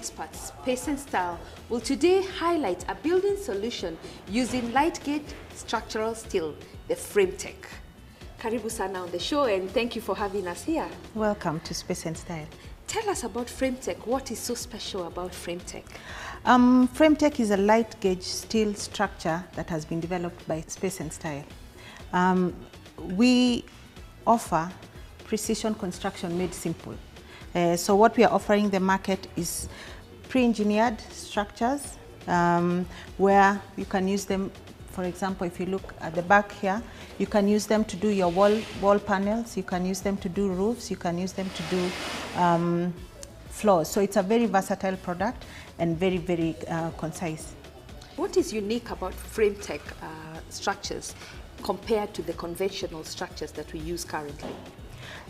experts, Space and Style, will today highlight a building solution using light gauge structural steel, the Frametech. Karibu sana on the show, and thank you for having us here. Welcome to Space and Style. Tell us about Frametech. What is so special about Frametech? Frametech is a light gauge steel structure that has been developed by Space and Style. We offer precision construction made simple. So what we are offering the market is pre-engineered structures where you can use them. For example, if you look at the back here, you can use them to do your wall panels, you can use them to do roofs, you can use them to do floors. So it's a very versatile product and very concise. What is unique about Frametech structures compared to the conventional structures that we use currently?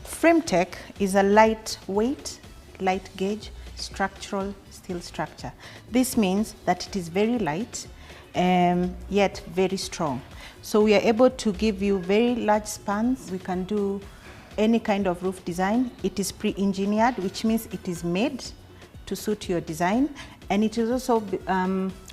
Frametech is a lightweight, light gauge structural steel structure. This means that it is very light, yet very strong. So we are able to give you very large spans. We can do any kind of roof design. It is pre-engineered, which means it is made to suit your design, and it is also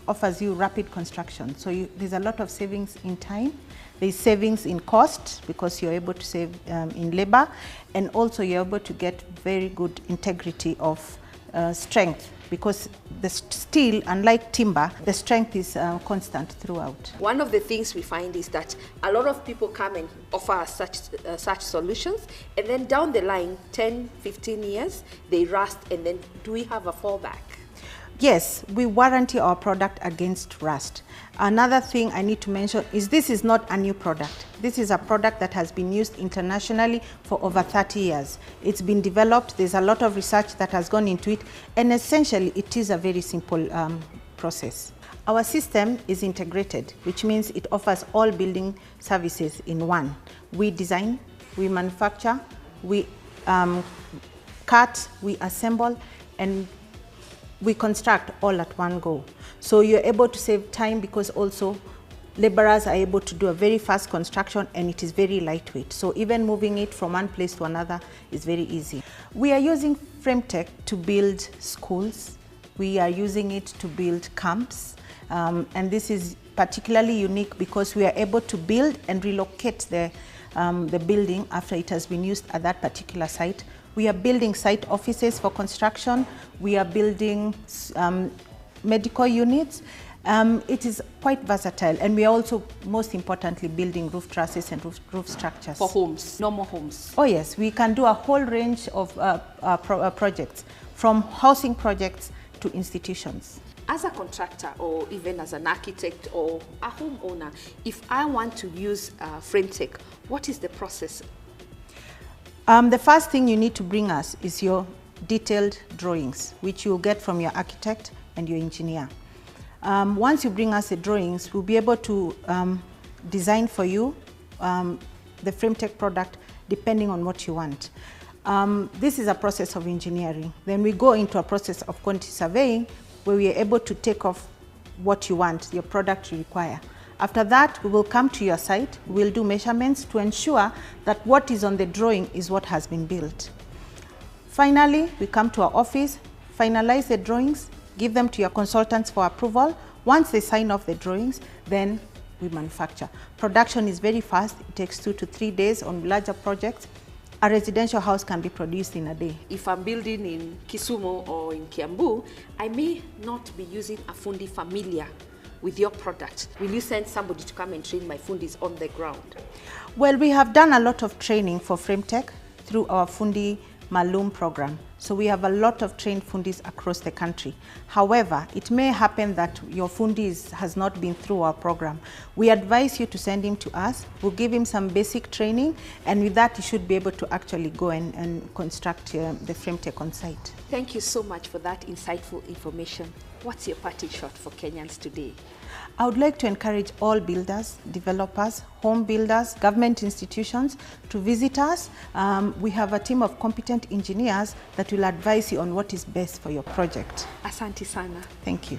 offers you rapid construction. So there's a lot of savings in time. There's savings in cost because you're able to save in labor, and also you're able to get very good integrity of strength, because the steel, unlike timber, the strength is constant throughout. One of the things we find is that a lot of people come and offer us such solutions, and then down the line, 10, 15 years, they rust, and then do we have a fallback? Yes, we warranty our product against rust. Another thing I need to mention is this is not a new product. This is a product that has been used internationally for over 30 years. It's been developed, there's a lot of research that has gone into it, and essentially it is a very simple process. Our system is integrated, which means it offers all building services in one. We design, we manufacture, we cut, we assemble, and we construct all at one go. So you're able to save time because also laborers are able to do a very fast construction, and it is very lightweight. So even moving it from one place to another is very easy. We are using Frametech to build schools. We are using it to build camps. And this is particularly unique because we are able to build and relocate the building after it has been used at that particular site. We are building site offices for construction. We are building medical units. It is quite versatile, and we are also, most importantly, building roof trusses and roof structures. For homes, normal homes? Oh yes, we can do a whole range of projects, from housing projects to institutions. As a contractor, or even as an architect or a homeowner, if I want to use Frametech, what is the process? The first thing you need to bring us is your detailed drawings, which you'll get from your architect and your engineer. Once you bring us the drawings, we'll be able to design for you the Frametech product depending on what you want. This is a process of engineering. Then we go into a process of quantity surveying, where we are able to take off what you want, your product you require. After that, we will come to your site, we'll do measurements to ensure that what is on the drawing is what has been built. Finally, we come to our office, finalize the drawings, give them to your consultants for approval. Once they sign off the drawings, then we manufacture. Production is very fast. It takes 2 to 3 days on larger projects. A residential house can be produced in a day. If I'm building in Kisumu or in Kiambu, I may not be using a fundi familiar with your product. Will you send somebody to come and train my fundis on the ground? Well, we have done a lot of training for Frametech through our Fundi Maloom program. So we have a lot of trained fundis across the country. However, it may happen that your fundi has not been through our program. We advise you to send him to us. We'll give him some basic training, and with that, you should be able to actually go and construct the Frametech on site. Thank you so much for that insightful information. What's your parting shot for Kenyans today? I would like to encourage all builders, developers, home builders, government institutions to visit us. We have a team of competent engineers that will advise you on what is best for your project. Asante sana. Thank you.